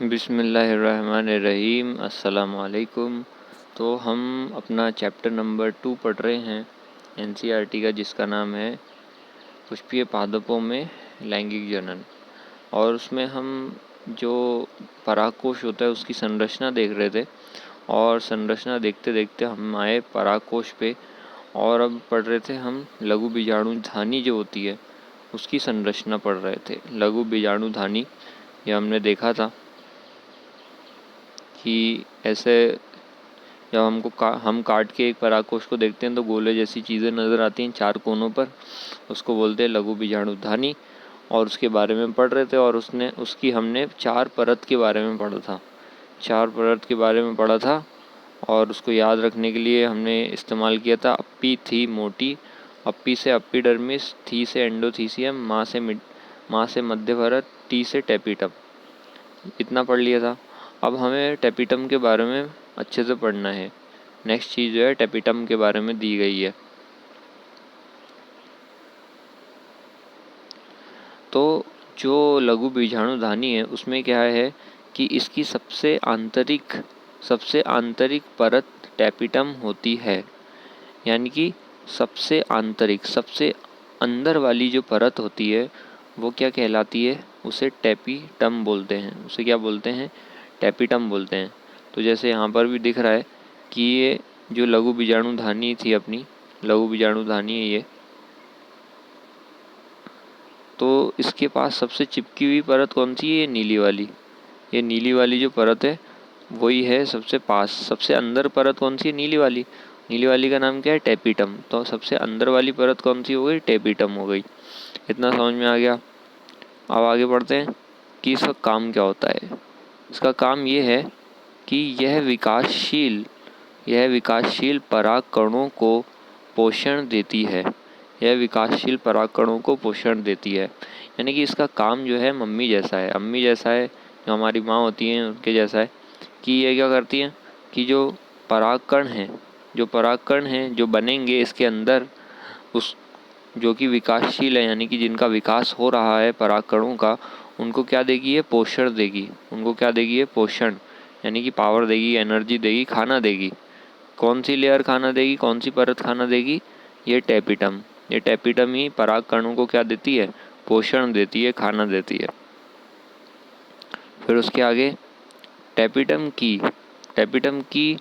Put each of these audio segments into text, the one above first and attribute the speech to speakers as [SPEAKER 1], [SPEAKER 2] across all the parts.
[SPEAKER 1] बिस्मिल्लाहिर्रहमानिर्रहीम। अस्सलामुअलैकुम। तो हम अपना चैप्टर नंबर 2 पढ़ रहे हैं एनसीईआरटी का, जिसका नाम है पुष्पीय पादपों में लैंगिक जनन। और उसमें हम जो परागकोश होता है उसकी संरचना देख रहे थे, और संरचना देखते देखते हम आए परागकोश पे, और अब पढ़ रहे थे हम लघु बीजाणुधानी जो होती है उसकी संरचना पढ़ रहे थे। लघु बीजाणुधानी ये हमने देखा था कि ऐसे जब हम काट के एक परागकोश को देखते हैं तो गोले जैसी चीज़ें नज़र आती हैं चार कोनों पर, उसको बोलते हैं लघु बीजाणुधानी। और उसके बारे में पढ़ रहे थे, और हमने 4 परत के बारे में पढ़ा था। 4 परत के बारे में पढ़ा था, और उसको याद रखने के लिए हमने इस्तेमाल किया था अप्पी, थी, मोटी। अप्पी से एपिडर्मिस, थी से एंडोथीसियम, माँ से मध्य परत, टी से टेपिटम। इतना पढ़ लिया था। अब हमें टेपिटम के बारे में अच्छे से पढ़ना है। नेक्स्ट चीज़ जो है टेपिटम के बारे में दी गई है। तो जो लघु बीजाणुधानी है उसमें क्या है कि इसकी सबसे आंतरिक परत टेपिटम होती है। यानी कि सबसे आंतरिक, सबसे अंदर वाली जो परत होती है वो क्या कहलाती है? उसे टेपिटम बोलते हैं। उसे क्या बोलते हैं? टेपिटम बोलते हैं। तो जैसे यहाँ पर भी दिख रहा है कि ये जो लघु बीजाणुधानी थी, अपनी लघु बीजाणुधानी है ये, तो इसके पास सबसे चिपकी हुई परत कौन सी है? ये नीली वाली। ये नीली वाली जो परत है वही है सबसे पास। सबसे अंदर परत कौन सी है? नीली वाली। नीली वाली का नाम क्या है? टेपिटम। तो सबसे अंदर वाली परत कौन सी हो गई? टेपिटम हो गई। इतना समझ में आ गया। अब आगे बढ़ते हैं कि इसका काम क्या होता है। इसका काम ये है कि यह विकासशील परागकणों को पोषण देती है। यह विकासशील परागकणों को पोषण देती है। यानी कि इसका काम जो है अम्मी जैसा है, जो हमारी माँ होती हैं उनके जैसा है। कि ये क्या करती हैं कि जो परागकण हैं जो बनेंगे इसके अंदर, उस जो कि विकासशील है, यानी कि जिनका विकास हो रहा है परागकणों का, उनको क्या देगी? ये पोषण देगी। उनको क्या देगी? ये पोषण, यानी कि पावर देगी, एनर्जी देगी, खाना देगी। कौन सी लेयर खाना देगी? कौन सी परत खाना देगी? ये टेपिटम। ये टेपिटम ही परागकणों को क्या देती है? पोषण देती है, खाना देती है। फिर उसके आगे टेपिटम की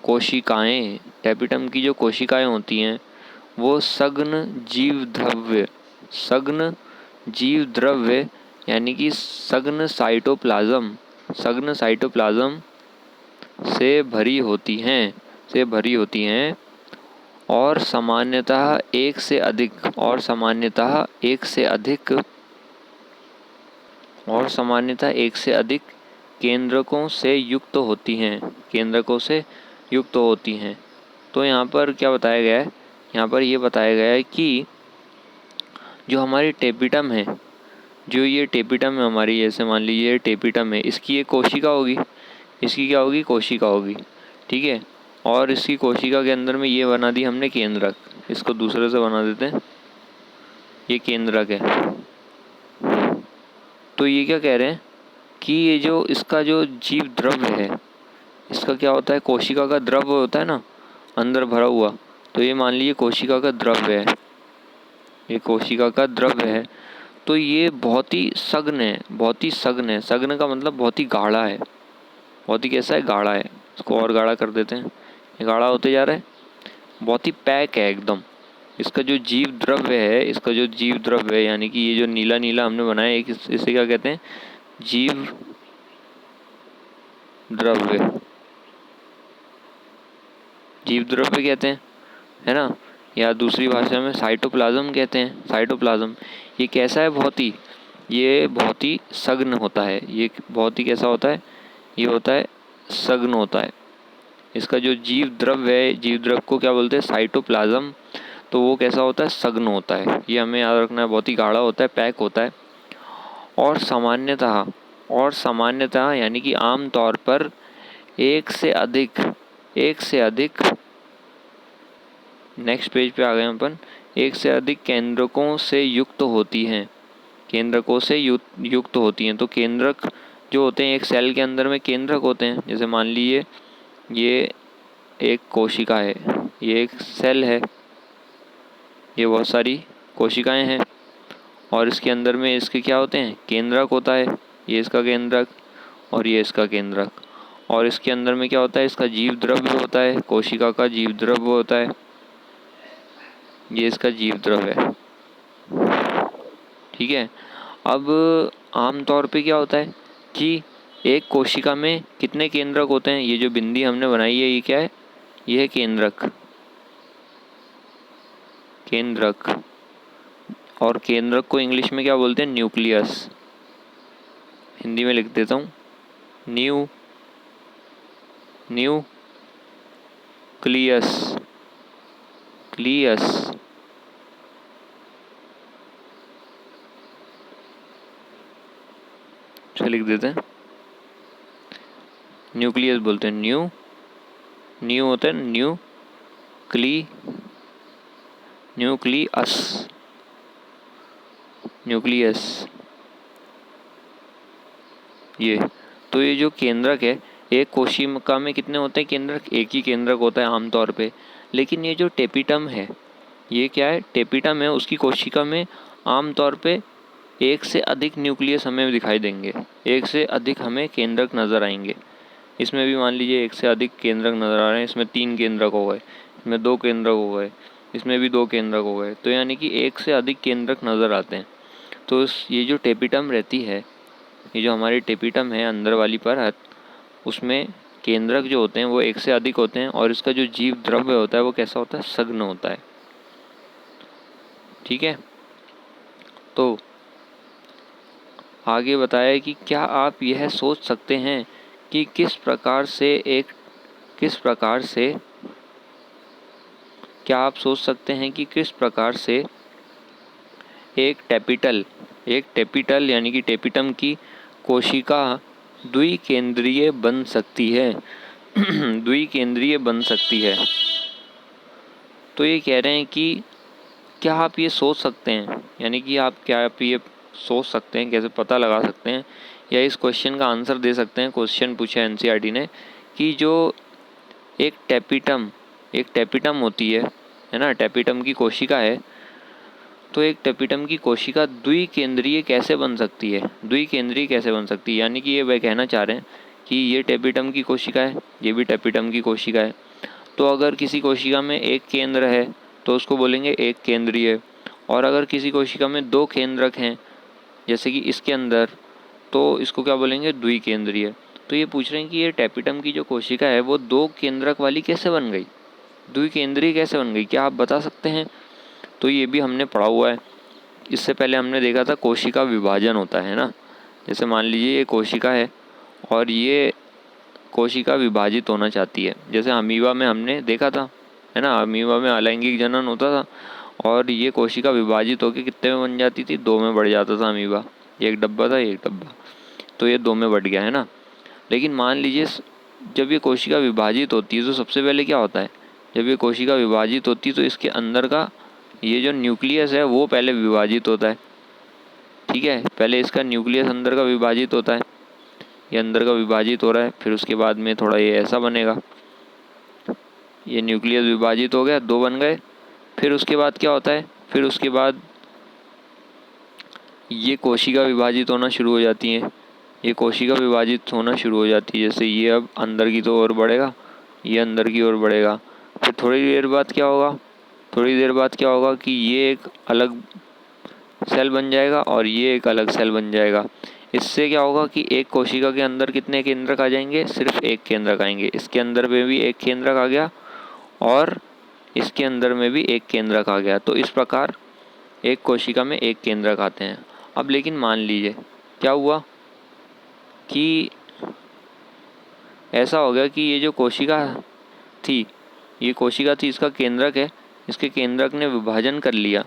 [SPEAKER 1] कोशिकाएं, टेपिटम की जो कोशिकाएं होती हैं वो सघन जीव द्रव्य यानी कि सघन साइटोप्लाज्म से भरी होती हैं, और सामान्यतः एक से अधिक केंद्रकों से युक्त होती हैं। तो यहाँ पर क्या बताया गया है? यहाँ पर ये बताया गया है कि जो हमारी टेपिटम है, जो ये टेपिटम है हमारी, जैसे मान लीजिए ये टेपिटम है, इसकी एक कोशिका होगी। इसकी क्या होगी? कोशिका होगी। ठीक है। और इसकी कोशिका के अंदर में ये बना दी हमने केंद्रक। इसको दूसरे से बना देते हैं। ये केंद्रक है। तो ये क्या कह रहे हैं कि ये जो इसका जो जीव द्रव्य है, इसका क्या होता है? कोशिका का द्रव्य होता है ना, अंदर भरा हुआ। तो ये मान लीजिए कोशिका का द्रव्य है। ये कोशिका का द्रव्य है। तो ये बहुत ही सघन है। सघन का मतलब बहुत ही गाढ़ा है। बहुत ही कैसा है? गाढ़ा है। इसको और गाढ़ा कर देते हैं। ये गाढ़ा होते जा रहा है। बहुत ही पैक है एकदम। इसका जो जीव द्रव्य है, यानी कि ये जो नीला नीला हमने बनाया है, इसे क्या कहते हैं? जीव द्रव्य कहते हैं, है ना। या दूसरी भाषा में साइटोप्लाज्म कहते हैं। साइटोप्लाज्म ये कैसा है? ये बहुत ही सघन होता है। ये बहुत ही कैसा होता है? ये होता है सघन होता है। इसका जो जीव द्रव्य है, जीव द्रव्य को क्या बोलते हैं? साइटोप्लाज्म। तो वो कैसा होता है? सघन होता है। ये हमें याद रखना है। बहुत ही गाढ़ा होता है, पैक होता है। और सामान्यतः यानी कि आम तौर पर एक से अधिक नेक्स्ट पेज पे आ गए अपन। एक से अधिक केंद्रकों से युक्त होती हैं। तो केंद्रक जो होते हैं एक सेल के अंदर में केंद्रक होते हैं। जैसे मान लीजिए ये एक कोशिका है, ये एक सेल है, ये बहुत सारी कोशिकाएं हैं और इसके अंदर में इसके क्या होते हैं, केंद्रक होता है। ये इसका केंद्रक और ये इसका केंद्रक। और इसके अंदर में क्या होता है, इसका जीव द्रव्य होता है, कोशिका का जीव द्रव्य होता है। ये इसका जीव द्रव्य है, ठीक है। अब आमतौर पे क्या होता है कि एक कोशिका में कितने केंद्रक होते हैं। ये जो बिंदी हमने बनाई है ये क्या है, ये है केंद्रक। केंद्रक, और केंद्रक को इंग्लिश में क्या बोलते हैं, न्यूक्लियस। हिंदी में लिख देता हूँ, न्यूक्लियस। लिख देते हैं, न्यूक्लियस बोलते हैं। न्यू होता है न्यूक्लियस। ये तो ये जो केंद्रक है, एक कोशिका में कितने होते हैं केंद्रक, एक ही केंद्रक होता है आमतौर पे। लेकिन ये जो टेपिटम है, ये क्या है, टेपिटम है, उसकी कोशिका में आमतौर पे एक से अधिक न्यूक्लियस हमें दिखाई देंगे, एक से अधिक हमें केंद्रक नज़र आएंगे। इसमें भी मान लीजिए एक से अधिक केंद्रक नज़र आ रहे हैं। इसमें 3 केंद्रक हो गए, इसमें 2 केंद्रक हो गए, इसमें भी 2 केंद्रक हो गए। तो यानी कि एक से अधिक केंद्रक नज़र आते हैं। तो ये जो टेपिटम रहती है, ये जो हमारी टेपिटम है अंदर वाली परत, उसमें केंद्रक जो होते हैं वो एक से अधिक होते हैं। और इसका जो जीव द्रव्य होता है वो कैसा होता है, सघन होता है, ठीक है। तो आगे बताया कि क्या आप यह सोच सकते हैं कि किस प्रकार से क्या आप सोच सकते हैं कि किस प्रकार से एक टेपिटल यानी कि टेपिटम की कोशिका द्विकेंद्रीय बन सकती है। द्विकेंद्रीय बन सकती है। तो ये कह रहे हैं कि क्या आप ये सोच सकते हैं, यानी कि आप ये सोच सकते हैं, कैसे पता लगा सकते हैं या इस क्वेश्चन का आंसर दे सकते हैं। क्वेश्चन पूछा एनसीईआरटी ने कि जो एक टेपिटम होती है ना, टेपिटम की कोशिका है, तो एक टेपिटम की कोशिका द्विकेंद्रीय कैसे बन सकती है, यानी कि ये वह कहना चाह रहे हैं कि ये टेपिटम की कोशिका है, ये भी टेपिटम की कोशिका है। तो अगर किसी कोशिका में एक केंद्र है तो उसको बोलेंगे एक केंद्रीय, और अगर किसी कोशिका में 2 केंद्रक हैं जैसे कि इसके अंदर, तो इसको क्या बोलेंगे, द्विकेंद्रीय। तो ये पूछ रहे हैं कि ये टेपिटम की जो कोशिका है वो 2 केंद्रक वाली कैसे बन गई, द्विकेंद्रीय कैसे बन गई, क्या आप बता सकते हैं। तो ये भी हमने पढ़ा हुआ है। इससे पहले हमने देखा था कोशिका विभाजन होता है ना। जैसे मान लीजिए ये कोशिका है और ये कोशिका विभाजित होना चाहती है। जैसे अमीबा में हमने देखा था, है ना, अमीबा में अलैंगिक जनन होता था और ये कोशिका विभाजित होकर कितने में बन जाती थी, 2 में बढ़ जाता था अमीबा। एक डब्बा था, एक डब्बा, तो ये 2 में बढ़ गया, है ना। लेकिन मान लीजिए जब ये कोशिका विभाजित होती है तो सबसे पहले क्या होता है, जब ये कोशिका विभाजित होती है तो इसके अंदर का ये जो न्यूक्लियस है वो पहले विभाजित होता है, ठीक है। पहले इसका न्यूक्लियस अंदर का विभाजित होता है, ये अंदर का विभाजित हो रहा है, फिर उसके बाद में थोड़ा ये ऐसा बनेगा, ये न्यूक्लियस विभाजित हो गया, 2 बन गए। फिर उसके बाद क्या होता है, फिर उसके बाद ये कोशिका विभाजित होना शुरू हो जाती है, ये कोशिका विभाजित होना शुरू हो जाती है। जैसे ये अब अंदर की तो ओर बढ़ेगा, ये अंदर की ओर बढ़ेगा। फिर थोड़ी देर बाद क्या होगा कि ये एक अलग सेल बन जाएगा और ये एक अलग सेल बन जाएगा। इससे क्या होगा कि एक कोशिका के अंदर कितने केंद्रक आ जाएंगे, सिर्फ एक केंद्रक आएंगे। इसके अंदर में भी एक केंद्रक आ गया और इसके अंदर में भी एक केंद्रक आ गया। तो इस प्रकार एक कोशिका में एक केंद्रक आते हैं। अब लेकिन मान लीजिए क्या हुआ कि ऐसा हो गया कि ये जो कोशिका थी, इसका केंद्रक है, इसके केंद्रक ने विभाजन कर लिया।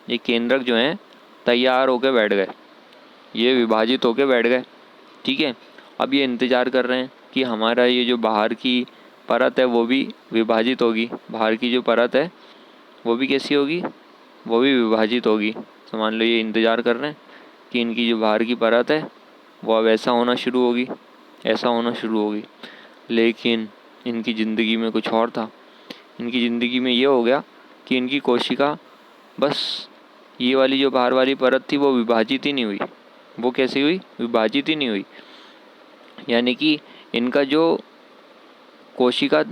[SPEAKER 1] ये केंद्रक जो हैं तैयार होकर बैठ गए, ये विभाजित होकर बैठ गए, ठीक है। अब ये इंतज़ार कर रहे हैं कि हमारा ये जो बाहर की परत है वो भी विभाजित होगी, बाहर की जो परत है वो भी कैसी होगी, वो भी विभाजित होगी। तो मान लो ये इंतज़ार कर रहे हैं कि इनकी जो बाहर की परत है वो अब ऐसा होना शुरू होगी, ऐसा होना शुरू होगी। लेकिन इनकी ज़िंदगी में कुछ और था। इनकी ज़िंदगी में ये हो गया कि इनकी कोशिका बस ये वाली जो बाहर वाली परत थी वो विभाजित ही नहीं हुई। वो कैसे हुई? विभाजित ही नहीं हुई। यानी कि इनका जो कोशिका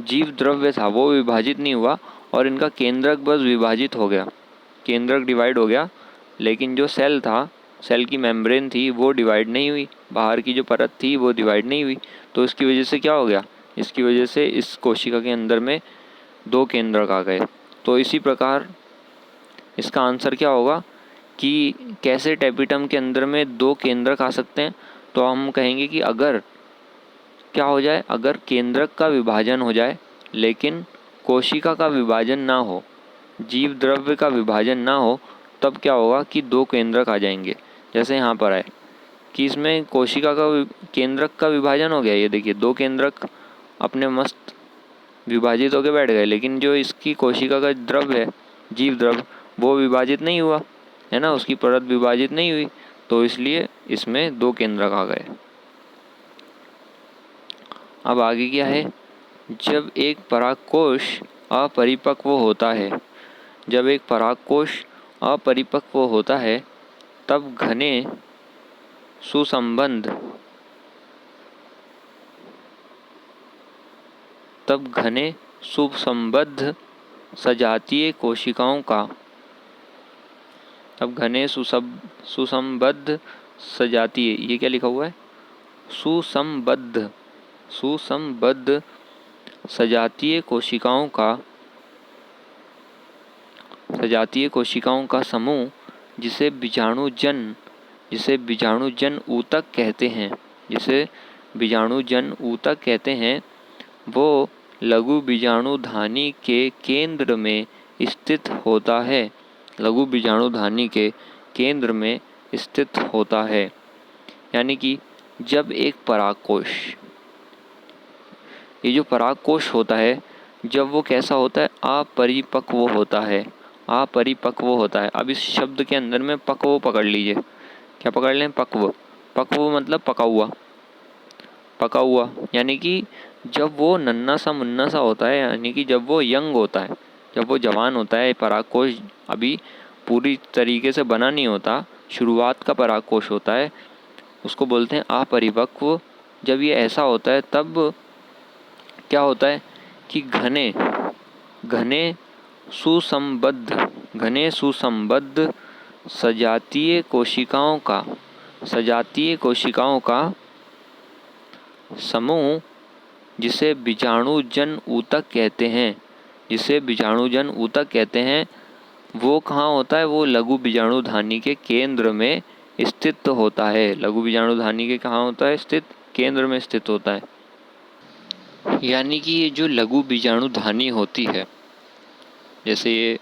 [SPEAKER 1] जीव द्रव्य था वो विभाजित नहीं हुआ और इनका केंद्रक बस विभाजित हो गया, केंद्रक डिवाइड हो गया। लेकिन जो सेल था, सेल की मेम्ब्रेन थी, वो डिवाइड नहीं हुई, बाहर की जो परत थी वो डिवाइड नहीं हुई। तो इसकी वजह से क्या हो गया? इसकी वजह से इस कोशिका के अंदर में 2 केंद्रक आ गए। तो इसी प्रकार इसका आंसर क्या होगा कि कैसे टेपिटम के अंदर में 2 केंद्रक आ सकते हैं? तो हम कहेंगे कि अगर क्या हो जाए, अगर केंद्रक का विभाजन हो जाए लेकिन कोशिका का विभाजन ना हो, जीव द्रव्य का विभाजन ना हो, तब क्या होगा कि 2 केंद्रक आ जाएंगे। जैसे यहाँ पर है कि इसमें कोशिका का केंद्रक का विभाजन हो गया। ये देखिए 2 केंद्रक अपने मस्त विभाजित होकर बैठ गए, लेकिन जो इसकी कोशिका का द्रव्य है, जीव द्रव्य, वो विभाजित नहीं हुआ, है ना, उसकी परत विभाजित नहीं हुई। तो इसलिए इसमें 2 केंद्रक आ गए। अब आगे क्या है? जब एक परागकोश अपरिपक्व होता है, जब एक परागकोश अपरिपक्व होता है तब घने सुसंबद्ध सजातीय कोशिकाओं का सुसंबद्ध सजातीय, ये क्या लिखा हुआ है? सुसंबद्ध सजातीय कोशिकाओं का समूह जिसे बीजाणुजन ऊतक कहते हैं, वो लघु बीजाणुधानी के केंद्र में स्थित होता है। लघु बीजाणुधानी के केंद्र में स्थित होता है। यानी कि जब एक परागकोश, ये जो परागकोश होता है, जब वो कैसा होता है? अपरिपक्व होता है। अपरिपक्व होता है। अब इस शब्द के अंदर में पक्व पकड़ लीजिए। क्या पकड़ लें? पक्व। पक्व मतलब पका हुआ, पका हुआ। यानी कि जब वो नन्हा सा मुन्ना सा होता है, यानी कि जब वो यंग होता है, जब वो जवान होता है, परागकोश अभी पूरी तरीके से बना नहीं होता, शुरुआत का परागकोश होता है, उसको बोलते हैं अपरिपक्व। जब ये ऐसा होता है तब क्या होता है कि घने सुसंबद्ध सजातीय कोशिकाओं का समूह जिसे बीजाणुजन ऊतक कहते हैं, वो कहाँ होता है? वो लघु बीजाणुधानी के केंद्र में स्थित होता है। लघु बीजाणुधानी के कहाँ होता है? स्थित, केंद्र में स्थित होता है। यानी कि ये जो लघु बीजाणुधानी होती है, जैसे ये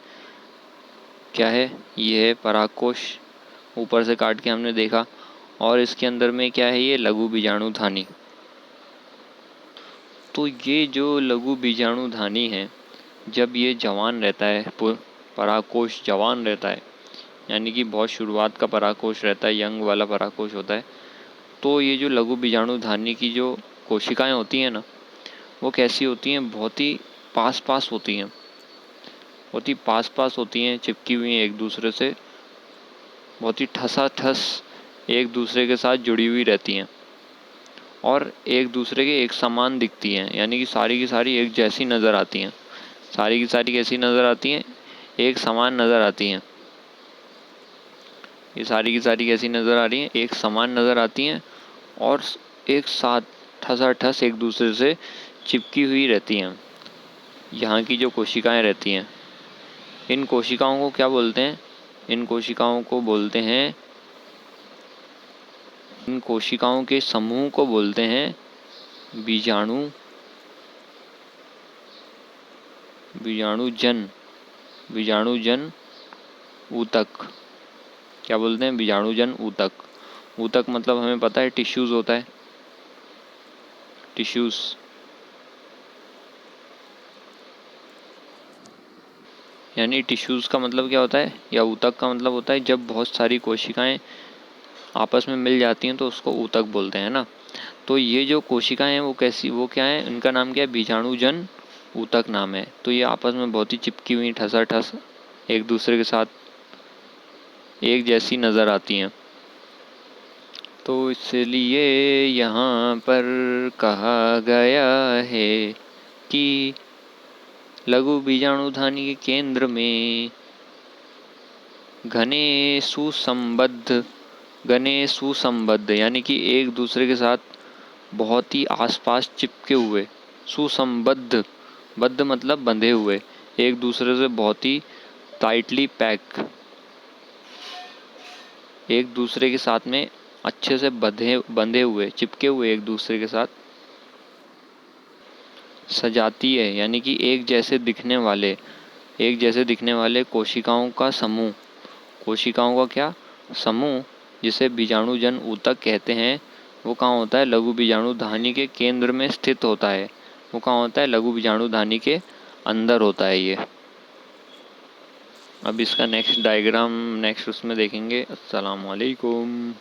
[SPEAKER 1] क्या है? ये है परागकोश, ऊपर से काट के हमने देखा, और इसके अंदर में क्या है? ये लघु बीजाणुधानी। तो ये जो लघु बीजाणुधानी है, जब ये जवान रहता है, परागकोश जवान रहता है, यानी कि बहुत शुरुआत का परागकोश रहता है, यंग वाला परागकोश होता है, तो ये जो लघु बीजाणुधानी की जो कोशिकाएं होती हैं ना, वो कैसी होती हैं? बहुत ही पास पास होती हैं, बहुत ही पास पास होती हैं, चिपकी हुई हैं एक दूसरे से, बहुत ही ठसाठस एक दूसरे के साथ जुड़ी हुई रहती हैं और एक दूसरे के एक समान दिखती हैं। यानी कि सारी की सारी एक जैसी नज़र आती हैं। सारी की सारी कैसी नज़र आती हैं? एक समान नज़र आती हैं। ये सारी की सारी कैसी नज़र आ रही हैं? एक समान नज़र आती हैं और एक साथ ठसाठस एक दूसरे से चिपकी हुई रहती हैं। यहाँ की जो कोशिकाएं रहती हैं, इन कोशिकाओं को क्या बोलते हैं? इन कोशिकाओं के समूह को बोलते हैं बीजाणुजन ऊतक। क्या बोलते हैं? बीजाणुजन ऊतक। ऊतक मतलब हमें पता है टिश्यूज़ होता है, टिश्यूज़। यानी टिश्यूज़ का मतलब क्या होता है, या ऊतक का मतलब होता है जब बहुत सारी कोशिकाएं आपस में मिल जाती हैं तो उसको ऊतक बोलते हैं ना। तो ये जो कोशिकाएं हैं वो क्या है, इनका नाम क्या है, बीजाणुजन ऊतक नाम है। तो ये आपस में बहुत ही चिपकी हुई ठसाठस एक दूसरे के साथ एक जैसी नज़र आती हैं। तो इसलिए यहाँ पर कहा गया है कि लघु बीजाणुधानी के केंद्र में घने सुसंबद्ध यानी कि एक दूसरे के साथ बहुत ही आसपास चिपके हुए, सुसंबद्ध, बद्ध मतलब बंधे हुए, एक दूसरे से बहुत ही टाइटली पैक, एक दूसरे के साथ में अच्छे से बंधे हुए, चिपके हुए एक दूसरे के साथ सजाती है, यानी कि एक जैसे दिखने वाले कोशिकाओं का समूह, कोशिकाओं का क्या समूह, जिसे बीजाणुजन ऊतक कहते हैं, वो कहाँ होता है, लघु बीजाणुधानी के केंद्र में स्थित होता है। वो कहाँ होता है, लघु बीजाणुधानी के अंदर होता है ये। अब इसका नेक्स्ट डायग्राम नेक्स्ट उसमें देखेंगे। अस्सलाम वालेकुम।